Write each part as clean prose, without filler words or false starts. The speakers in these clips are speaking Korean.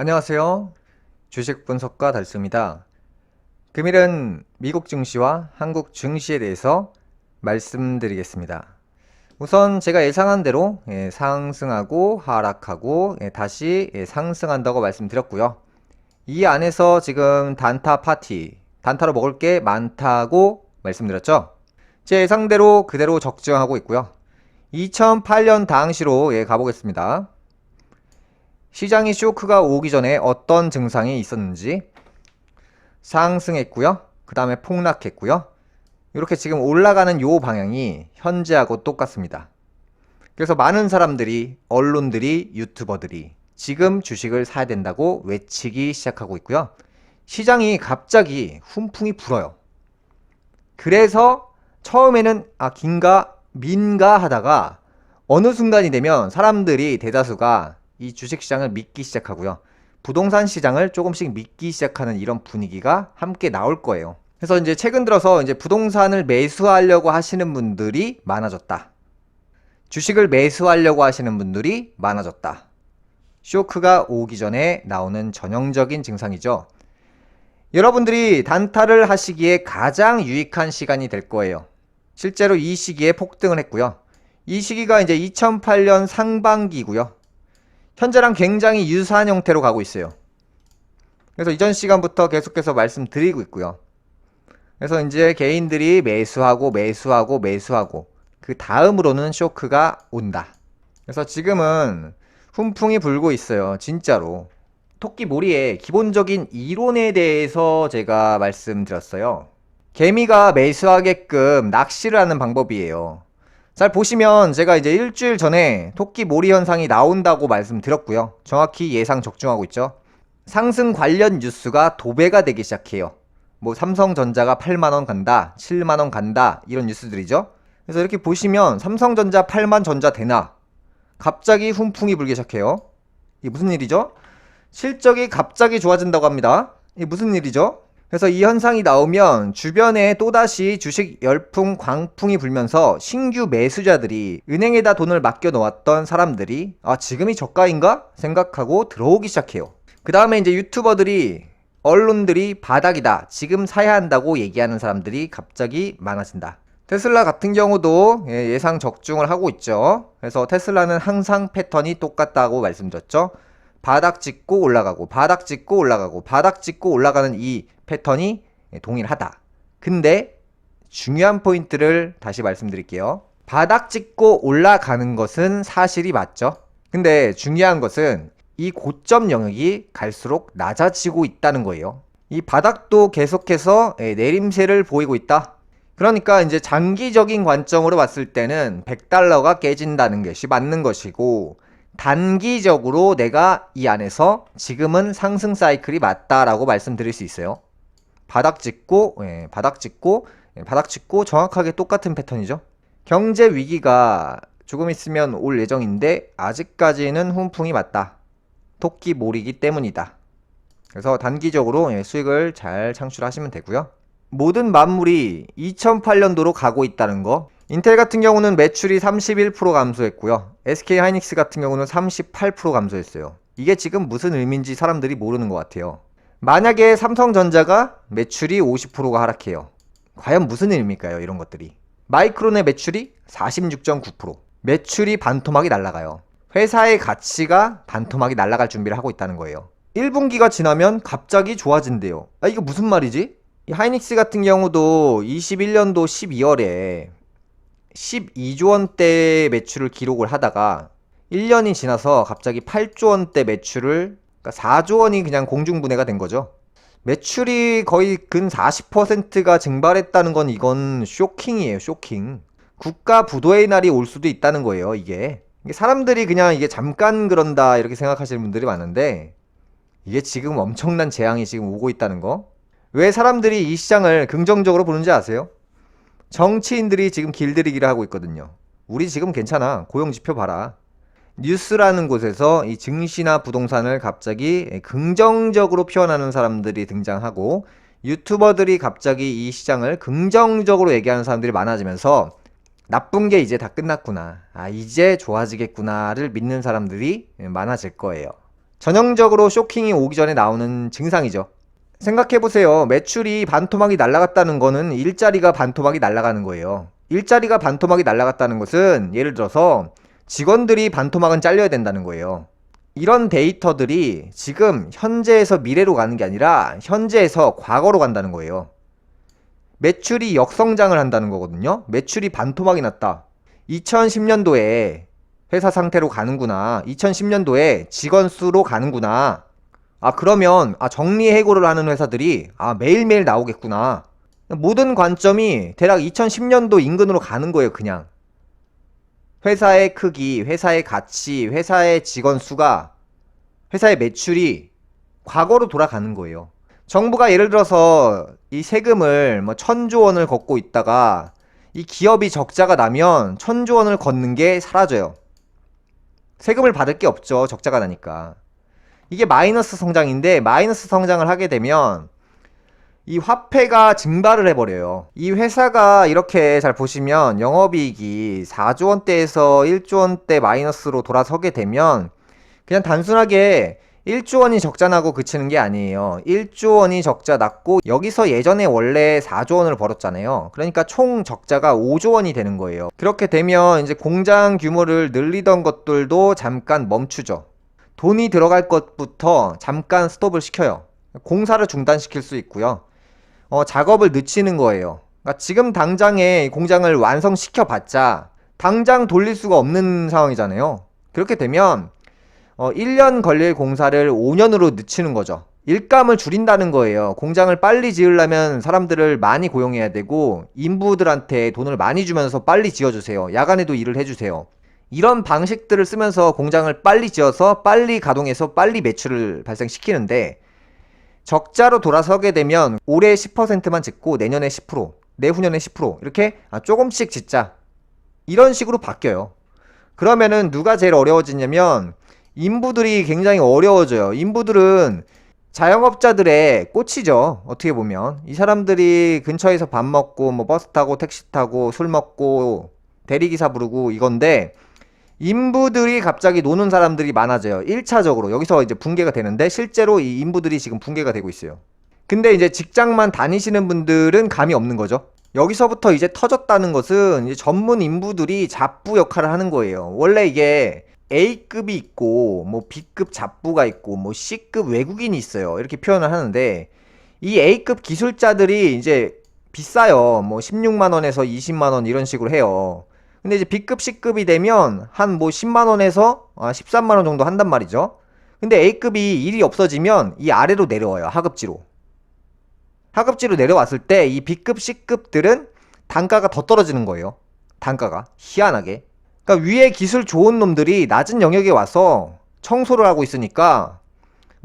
안녕하세요. 주식 분석가 달수입니다. 금일은 미국 증시와 한국 증시에 대해서 말씀드리겠습니다. 우선 제가 예상한 대로 상승하고 하락하고 다시 상승한다고 말씀드렸고요. 이 안에서 지금 단타로 먹을 게 많다고 말씀드렸죠. 제 예상대로 그대로 적정하고 있고요. 2008년 당시로 가보겠습니다. 시장이 쇼크가 오기 전에 어떤 증상이 있었는지 상승했고요. 그 다음에 폭락했고요. 이렇게 지금 올라가는 요 방향이 현재하고 똑같습니다. 그래서 많은 사람들이, 언론들이, 유튜버들이 지금 주식을 사야 된다고 외치기 시작하고 있고요. 시장이 갑자기 훈풍이 불어요. 그래서 처음에는 긴가 민가 하다가 어느 순간이 되면 사람들이 대다수가 이 주식시장을 믿기 시작하고요. 부동산 시장을 조금씩 믿기 시작하는 이런 분위기가 함께 나올 거예요. 그래서 이제 최근 들어서 이제 부동산을 매수하려고 하시는 분들이 많아졌다. 주식을 매수하려고 하시는 분들이 많아졌다. 쇼크가 오기 전에 나오는 전형적인 증상이죠. 여러분들이 단타를 하시기에 가장 유익한 시간이 될 거예요. 실제로 이 시기에 폭등을 했고요. 이 시기가 이제 2008년 상반기고요. 현재랑 굉장히 유사한 형태로 가고 있어요. 그래서 이전 시간부터 계속해서 말씀드리고 있고요. 그래서 이제 개인들이 매수하고 그 다음으로는 쇼크가 온다. 그래서 지금은 훈풍이 불고 있어요. 진짜로. 토끼몰이의 기본적인 이론에 대해서 제가 말씀드렸어요. 개미가 매수하게끔 낚시를 하는 방법이에요. 잘 보시면 제가 이제 일주일 전에 토끼몰이 현상이 나온다고 말씀드렸고요. 정확히 예상 적중하고 있죠. 상승 관련 뉴스가 도배가 되기 시작해요. 뭐 삼성전자가 8만원 간다, 7만원 간다 이런 뉴스들이죠. 그래서 이렇게 보시면 삼성전자 8만 전자 되나? 갑자기 훈풍이 불기 시작해요. 이게 무슨 일이죠? 실적이 갑자기 좋아진다고 합니다. 이게 무슨 일이죠? 그래서 이 현상이 나오면 주변에 또다시 주식 열풍, 광풍이 불면서 신규 매수자들이 은행에다 돈을 맡겨 놓았던 사람들이 지금이 저가인가? 생각하고 들어오기 시작해요. 그 다음에 이제 유튜버들이, 언론들이 바닥이다, 지금 사야 한다고 얘기하는 사람들이 갑자기 많아진다. 테슬라 같은 경우도 예상 적중을 하고 있죠. 그래서 테슬라는 항상 패턴이 똑같다고 말씀드렸죠. 바닥 찍고 올라가고 바닥 찍고 올라가고 바닥 찍고 올라가는 이 패턴이 동일하다. 근데 중요한 포인트를 다시 말씀드릴게요. 바닥 찍고 올라가는 것은 사실이 맞죠. 근데 중요한 것은 이 고점 영역이 갈수록 낮아지고 있다는 거예요. 이 바닥도 계속해서 내림세를 보이고 있다. 그러니까 이제 장기적인 관점으로 봤을 때는 100달러가 깨진다는 것이 맞는 것이고, 단기적으로 내가 이 안에서 지금은 상승 사이클이 맞다라고 말씀드릴 수 있어요. 바닥 찍고 정확하게 똑같은 패턴이죠. 경제 위기가 조금 있으면 올 예정인데 아직까지는 훈풍이 맞다. 토끼 몰이기 때문이다. 그래서 단기적으로 수익을 잘 창출하시면 되고요. 모든 만물이 2008년도로 가고 있다는 거. 인텔 같은 경우는 매출이 31% 감소했고요. SK 하이닉스 같은 경우는 38% 감소했어요. 이게 지금 무슨 의미인지 사람들이 모르는 것 같아요. 만약에 삼성전자가 매출이 50%가 하락해요. 과연 무슨 의미일까요? 이런 것들이. 마이크론의 매출이 46.9%. 매출이 반토막이 날아가요. 회사의 가치가 반토막이 날아갈 준비를 하고 있다는 거예요. 1분기가 지나면 갑자기 좋아진대요. 이거 무슨 말이지? 이 하이닉스 같은 경우도 21년도 12월에 12조 원대 매출을 기록을 하다가 1년이 지나서 갑자기 8조 원대 매출을, 그러니까 4조 원이 그냥 공중분해가 된 거죠. 매출이 거의 근 40%가 증발했다는 건 이건 쇼킹이에요. 쇼킹. 국가 부도의 날이 올 수도 있다는 거예요. 이게 사람들이 그냥 이게 잠깐 그런다 이렇게 생각하시는 분들이 많은데, 이게 지금 엄청난 재앙이 지금 오고 있다는 거. 왜 사람들이 이 시장을 긍정적으로 보는지 아세요? 정치인들이 지금 길들이기를 하고 있거든요. 우리 지금 괜찮아. 고용지표 봐라. 뉴스라는 곳에서 이 증시나 부동산을 갑자기 긍정적으로 표현하는 사람들이 등장하고, 유튜버들이 갑자기 이 시장을 긍정적으로 얘기하는 사람들이 많아지면서 나쁜 게 이제 다 끝났구나, 이제 좋아지겠구나를 믿는 사람들이 많아질 거예요. 전형적으로 쇼킹이 오기 전에 나오는 증상이죠. 생각해보세요. 매출이 반토막이 날아갔다는 거는 일자리가 반토막이 날아가는 거예요. 일자리가 반토막이 날아갔다는 것은 예를 들어서 직원들이 반토막은 잘려야 된다는 거예요. 이런 데이터들이 지금 현재에서 미래로 가는 게 아니라 현재에서 과거로 간다는 거예요. 매출이 역성장을 한다는 거거든요. 매출이 반토막이 났다. 2010년도에 회사 상태로 가는구나. 2010년도에 직원 수로 가는구나. 그러면 정리해고를 하는 회사들이 매일매일 나오겠구나. 모든 관점이 대략 2010년도 인근으로 가는 거예요. 그냥 회사의 크기, 회사의 가치, 회사의 직원 수가, 회사의 매출이 과거로 돌아가는 거예요. 정부가 예를 들어서 이 세금을 1000조 원을 걷고 있다가 이 기업이 적자가 나면 1000조 원을 걷는 게 사라져요. 세금을 받을 게 없죠. 적자가 나니까. 이게 마이너스 성장인데, 마이너스 성장을 하게 되면 이 화폐가 증발을 해버려요. 이 회사가 이렇게 잘 보시면 영업이익이 4조 원대에서 1조 원대 마이너스로 돌아서게 되면 그냥 단순하게 1조 원이 적자 나고 그치는 게 아니에요. 1조 원이 적자 났고 여기서 예전에 원래 4조 원을 벌었잖아요. 그러니까 총 적자가 5조 원이 되는 거예요. 그렇게 되면 이제 공장 규모를 늘리던 것들도 잠깐 멈추죠. 돈이 들어갈 것부터 잠깐 스톱을 시켜요. 공사를 중단시킬 수 있고요. 작업을 늦추는 거예요. 그러니까 지금 당장에 공장을 완성시켜 봤자 당장 돌릴 수가 없는 상황이잖아요. 그렇게 되면 1년 걸릴 공사를 5년으로 늦추는 거죠. 일감을 줄인다는 거예요. 공장을 빨리 지으려면 사람들을 많이 고용해야 되고 인부들한테 돈을 많이 주면서 빨리 지어주세요. 야간에도 일을 해주세요. 이런 방식들을 쓰면서 공장을 빨리 지어서 빨리 가동해서 빨리 매출을 발생시키는데 적자로 돌아서게 되면 올해 10%만 짓고 내년에 10%, 내후년에 10% 이렇게 조금씩 짓자. 이런 식으로 바뀌어요. 그러면은 누가 제일 어려워지냐면 인부들이 굉장히 어려워져요. 인부들은 자영업자들의 꽃이죠. 어떻게 보면 이 사람들이 근처에서 밥 먹고 버스 타고 택시 타고 술 먹고 대리기사 부르고 이건데 인부들이 갑자기 노는 사람들이 많아져요. 1차적으로 여기서 이제 붕괴가 되는데 실제로 이 인부들이 지금 붕괴가 되고 있어요. 근데 이제 직장만 다니시는 분들은 감이 없는 거죠. 여기서부터 이제 터졌다는 것은 이제 전문 인부들이 잡부 역할을 하는 거예요. 원래 이게 A급이 있고 B급 잡부가 있고 C급 외국인이 있어요. 이렇게 표현을 하는데 이 A급 기술자들이 이제 비싸요. 16만 원에서 20만 원 이런 식으로 해요. 근데 이제 B급, C급이 되면 한 10만 원에서 13만 원 정도 한단 말이죠. 근데 A급이 일이 없어지면 이 아래로 내려와요. 하급지로. 하급지로 내려왔을 때 이 B급, C급들은 단가가 더 떨어지는 거예요. 단가가. 희한하게. 그러니까 위에 기술 좋은 놈들이 낮은 영역에 와서 청소를 하고 있으니까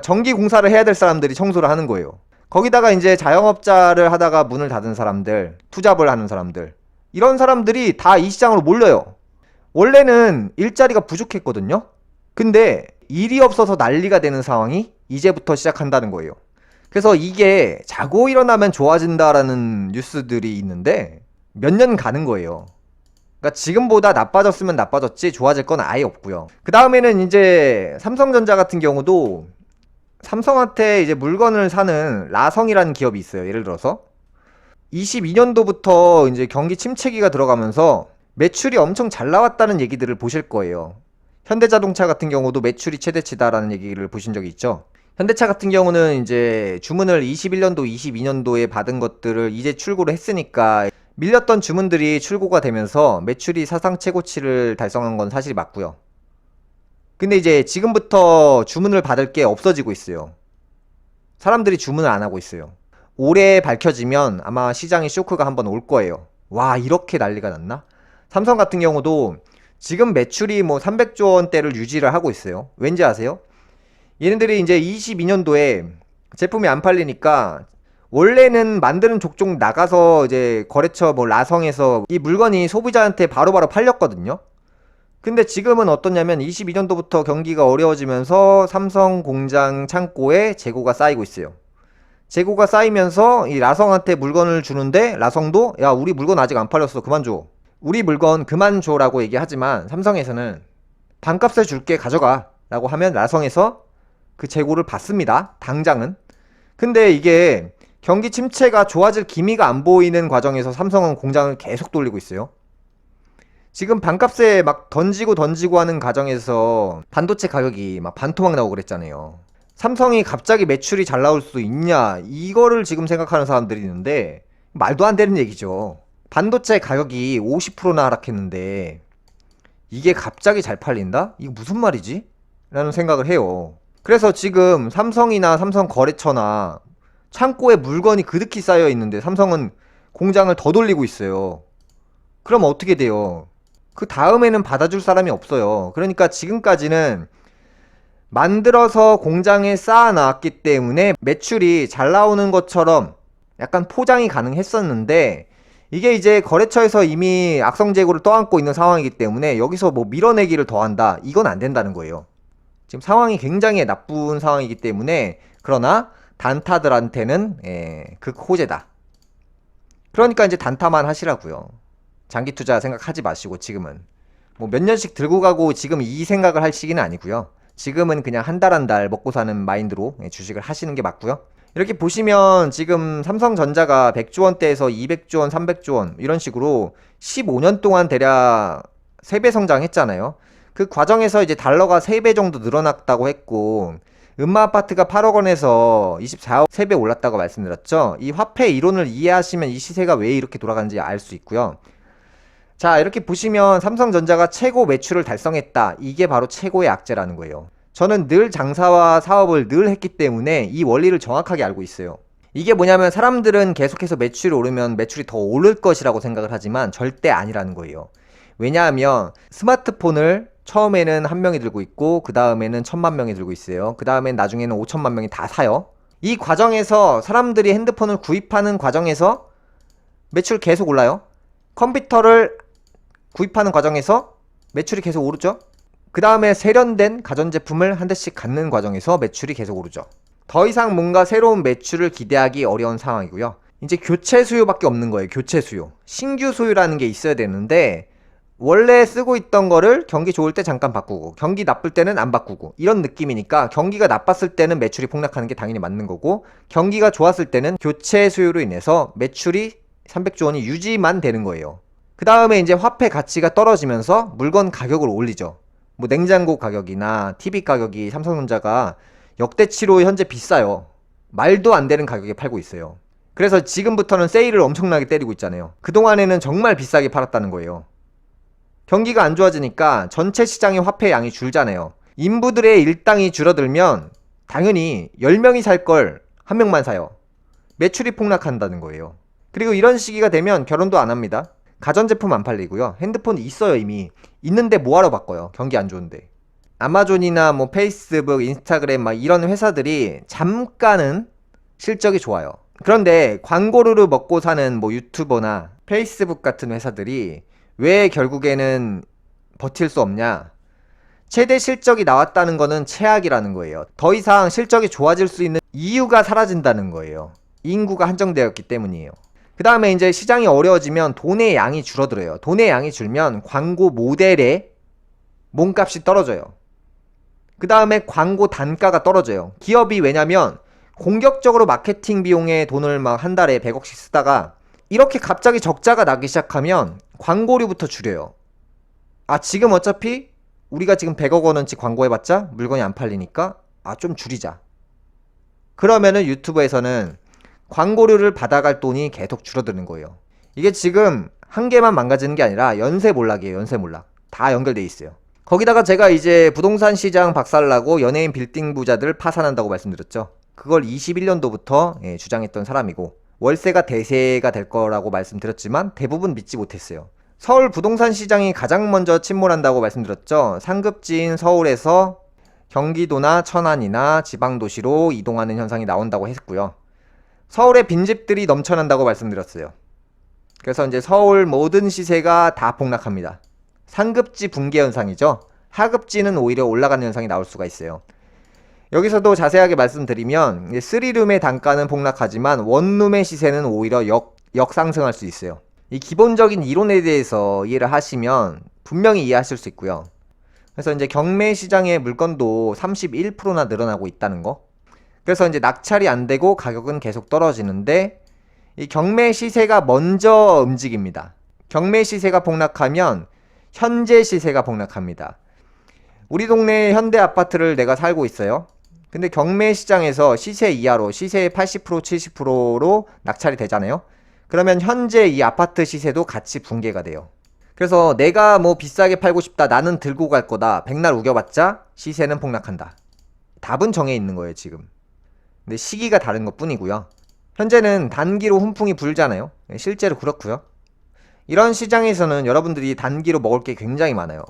전기 공사를 해야 될 사람들이 청소를 하는 거예요. 거기다가 이제 자영업자를 하다가 문을 닫은 사람들, 투잡을 하는 사람들, 이런 사람들이 다 이 시장으로 몰려요. 원래는 일자리가 부족했거든요. 근데 일이 없어서 난리가 되는 상황이 이제부터 시작한다는 거예요. 그래서 이게 자고 일어나면 좋아진다라는 뉴스들이 있는데 몇 년 가는 거예요. 그러니까 지금보다 나빠졌으면 나빠졌지 좋아질 건 아예 없고요. 그 다음에는 이제 삼성전자 같은 경우도 삼성한테 이제 물건을 사는 라성이라는 기업이 있어요. 예를 들어서 22년도부터 이제 경기 침체기가 들어가면서 매출이 엄청 잘 나왔다는 얘기들을 보실 거예요. 현대자동차 같은 경우도 매출이 최대치다라는 얘기를 보신 적이 있죠. 현대차 같은 경우는 이제 주문을 21년도, 22년도에 받은 것들을 이제 출고를 했으니까 밀렸던 주문들이 출고가 되면서 매출이 사상 최고치를 달성한 건 사실이 맞고요. 근데 이제 지금부터 주문을 받을 게 없어지고 있어요. 사람들이 주문을 안 하고 있어요. 올해 밝혀지면 아마 시장에 쇼크가 한번 올 거예요. 와, 이렇게 난리가 났나? 삼성 같은 경우도 지금 매출이 300조 원대를 유지를 하고 있어요. 왠지 아세요? 얘네들이 이제 22년도에 제품이 안 팔리니까 원래는 만드는 족족 나가서 이제 거래처 라성에서 이 물건이 소비자한테 바로바로 팔렸거든요. 근데 지금은 어떠냐면 22년도부터 경기가 어려워지면서 삼성 공장 창고에 재고가 쌓이고 있어요. 재고가 쌓이면서 이 라성한테 물건을 주는데 라성도 야, 우리 물건 아직 안 팔렸어. 그만 줘. 우리 물건 그만 줘라고 얘기하지만 삼성에서는 반값에 줄게 가져가 라고 하면 라성에서 그 재고를 받습니다. 당장은. 근데 이게 경기 침체가 좋아질 기미가 안 보이는 과정에서 삼성은 공장을 계속 돌리고 있어요. 지금 반값에 막 던지고 하는 과정에서 반도체 가격이 막 반토막 나오고 그랬잖아요. 삼성이 갑자기 매출이 잘 나올 수 있냐, 이거를 지금 생각하는 사람들이 있는데 말도 안 되는 얘기죠. 반도체 가격이 50%나 하락했는데 이게 갑자기 잘 팔린다? 이거 무슨 말이지? 라는 생각을 해요. 그래서 지금 삼성이나 삼성 거래처나 창고에 물건이 그득히 쌓여 있는데 삼성은 공장을 더 돌리고 있어요. 그럼 어떻게 돼요? 그 다음에는 받아줄 사람이 없어요. 그러니까 지금까지는 만들어서 공장에 쌓아놨기 때문에 매출이 잘 나오는 것처럼 약간 포장이 가능했었는데, 이게 이제 거래처에서 이미 악성 재고를 떠안고 있는 상황이기 때문에 여기서 뭐 밀어내기를 더한다, 이건 안 된다는 거예요. 지금 상황이 굉장히 나쁜 상황이기 때문에. 그러나 단타들한테는 극호재다. 그러니까 이제 단타만 하시라고요. 장기 투자 생각하지 마시고 지금은 뭐 몇 년씩 들고 가고 지금 이 생각을 할 시기는 아니고요. 지금은 그냥 한 달 한 달 먹고 사는 마인드로 주식을 하시는 게 맞고요. 이렇게 보시면 지금 삼성전자가 100조 원대에서 200조 원, 300조 원 이런 식으로 15년 동안 대략 3배 성장했잖아요. 그 과정에서 이제 달러가 3배 정도 늘어났다고 했고, 음마아파트가 8억 원에서 24억 3배 올랐다고 말씀드렸죠. 이 화폐 이론을 이해하시면 이 시세가 왜 이렇게 돌아가는지 알 수 있고요. 자, 이렇게 보시면 삼성전자가 최고 매출을 달성했다. 이게 바로 최고의 악재라는 거예요. 저는 늘 장사와 사업을 늘 했기 때문에 이 원리를 정확하게 알고 있어요. 이게 뭐냐면 사람들은 계속해서 매출이 오르면 매출이 더 오를 것이라고 생각을 하지만 절대 아니라는 거예요. 왜냐하면 스마트폰을 처음에는 1명이 들고 있고 그 다음에는 1000만 명이 들고 있어요. 그 다음엔 나중에는 5천만 명이 다 사요. 이 과정에서 사람들이 핸드폰을 구입하는 과정에서 매출 계속 올라요. 컴퓨터를 구입하는 과정에서 매출이 계속 오르죠. 그 다음에 세련된 가전제품을 한 대씩 갖는 과정에서 매출이 계속 오르죠. 더 이상 뭔가 새로운 매출을 기대하기 어려운 상황이고요. 이제 교체 수요밖에 없는 거예요. 교체 수요. 신규 수요라는 게 있어야 되는데 원래 쓰고 있던 거를 경기 좋을 때 잠깐 바꾸고 경기 나쁠 때는 안 바꾸고 이런 느낌이니까, 경기가 나빴을 때는 매출이 폭락하는 게 당연히 맞는 거고, 경기가 좋았을 때는 교체 수요로 인해서 매출이 300조 원이 유지만 되는 거예요. 그 다음에 이제 화폐 가치가 떨어지면서 물건 가격을 올리죠. 뭐 냉장고 가격이나 TV 가격이 삼성전자가 역대치로 현재 비싸요. 말도 안 되는 가격에 팔고 있어요. 그래서 지금부터는 세일을 엄청나게 때리고 있잖아요. 그동안에는 정말 비싸게 팔았다는 거예요. 경기가 안 좋아지니까 전체 시장의 화폐 양이 줄잖아요. 인부들의 일당이 줄어들면 당연히 10명이 살 걸 1명만 사요. 매출이 폭락한다는 거예요. 그리고 이런 시기가 되면 결혼도 안 합니다. 가전제품 안 팔리고요. 핸드폰 있어요. 이미 있는데 뭐하러 바꿔요, 경기 안 좋은데. 아마존이나 뭐 페이스북, 인스타그램 막 이런 회사들이 잠깐은 실적이 좋아요. 그런데 광고료를 먹고 사는 뭐 유튜버나 페이스북 같은 회사들이 왜 결국에는 버틸 수 없냐? 최대 실적이 나왔다는 거는 최악이라는 거예요. 더 이상 실적이 좋아질 수 있는 이유가 사라진다는 거예요. 인구가 한정되었기 때문이에요. 그 다음에 이제 시장이 어려워지면 돈의 양이 줄어들어요. 돈의 양이 줄면 광고 모델의 몸값이 떨어져요. 그 다음에 광고 단가가 떨어져요. 기업이, 왜냐면 공격적으로 마케팅 비용에 돈을 막 한 달에 100억씩 쓰다가 이렇게 갑자기 적자가 나기 시작하면 광고료부터 줄여요. 아, 지금 어차피 우리가 지금 100억 원어치 광고해봤자 물건이 안 팔리니까 좀 줄이자. 그러면은 유튜브에서는 광고료를 받아갈 돈이 계속 줄어드는 거예요. 이게 지금 한 개만 망가지는 게 아니라 연쇄몰락이에요. 연쇄몰락. 다 연결돼 있어요. 거기다가 제가 이제 부동산 시장 박살나고 연예인 빌딩 부자들 파산한다고 말씀드렸죠. 그걸 21년도부터 주장했던 사람이고, 월세가 대세가 될 거라고 말씀드렸지만 대부분 믿지 못했어요. 서울 부동산 시장이 가장 먼저 침몰한다고 말씀드렸죠. 상급지인 서울에서 경기도나 천안이나 지방도시로 이동하는 현상이 나온다고 했고요. 서울에 빈집들이 넘쳐난다고 말씀드렸어요. 그래서 이제 서울 모든 시세가 다 폭락합니다. 상급지 붕괴 현상이죠. 하급지는 오히려 올라가는 현상이 나올 수가 있어요. 여기서도 자세하게 말씀드리면 3룸의 단가는 폭락하지만 원룸의 시세는 오히려 역상승할 수 있어요. 이 기본적인 이론에 대해서 이해를 하시면 분명히 이해하실 수 있고요. 그래서 이제 경매 시장의 물건도 31%나 늘어나고 있다는 거. 그래서 이제 낙찰이 안 되고 가격은 계속 떨어지는데 이 경매 시세가 먼저 움직입니다. 경매 시세가 폭락하면 현재 시세가 폭락합니다. 우리 동네 현대 아파트를 내가 살고 있어요. 근데 경매 시장에서 시세 이하로 시세의 80% 70%로 낙찰이 되잖아요. 그러면 현재 이 아파트 시세도 같이 붕괴가 돼요. 그래서 내가 뭐 비싸게 팔고 싶다, 나는 들고 갈 거다, 백날 우겨봤자 시세는 폭락한다. 답은 정해 있는 거예요 지금. 근데 시기가 다른 것 뿐이고요. 현재는 단기로 훈풍이 불잖아요. 실제로 그렇고요. 이런 시장에서는 여러분들이 단기로 먹을 게 굉장히 많아요.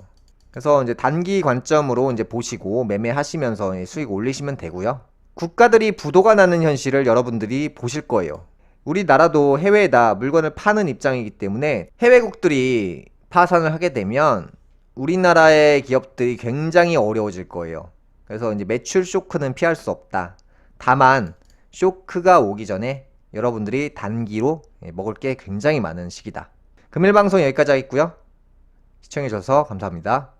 그래서 이제 단기 관점으로 이제 보시고 매매하시면서 수익 올리시면 되고요. 국가들이 부도가 나는 현실을 여러분들이 보실 거예요. 우리나라도 해외에다 물건을 파는 입장이기 때문에 해외국들이 파산을 하게 되면 우리나라의 기업들이 굉장히 어려워질 거예요. 그래서 이제 매출 쇼크는 피할 수 없다. 다만 쇼크가 오기 전에 여러분들이 단기로 먹을 게 굉장히 많은 시기다. 금일 방송 여기까지 하겠고요. 시청해주셔서 감사합니다.